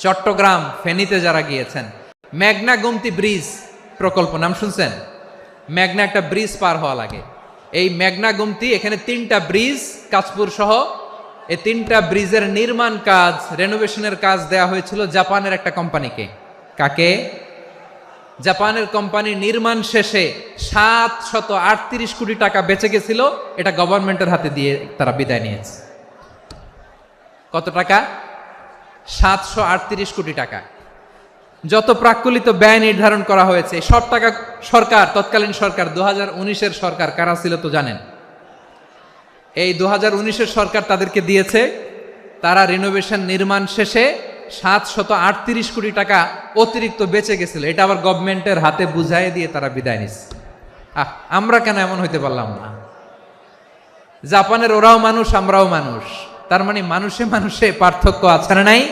চট্টগ্রাম ফেনীতে যারা গিয়েছেন, মেঘনা গোমতী ব্রিজ প্রকল্প নাম শুনছেন? মেঘনা একটা ব্রিজ পার হওয়া লাগে। এই মেঘনা গোমতী, এখানে 3টা ব্রিজ কাঁচপুর সহ, এই 3টা ব্রিজের নির্মাণ কাজ, রেনোভেশনের কাজ দেয়া হয়েছিল জাপানের একটা কোম্পানিকে। কাকে? জাপানের কোম্পানি। নির্মাণ শেষে 738 কোটি টাকা বেঁচে গেছিল, এটা গভর্নমেন্টের হাতে দিয়ে তারা বিদায় নিয়েছে। কত টাকা? 738 কোটি টাকা। যত প্রাক্কলিত ব্যয় নির্ধারণ করা হয়েছে সব টাকা সরকার, তৎকালীন সরকার 2019-এর সরকার কারা ছিল তো জানেন? এই 2019-এর সরকার তাদেরকে দিয়েছে। তারা রিনোভেশন নির্মাণ শেষে 738 কোটি টাকা অতিরিক্ত বেঁচে গেছিল, এটা আবার গভর্নমেন্টের হাতে বুঝাই দিয়ে তারা বিদায় নিচ্ছে। আমরা কেন এমন হইতে পারলাম না? জাপানের ওরাও মানুষ, আমরাও মানুষ, তার মানে মানুষে মানুষে পার্থক্য আছে না নাই?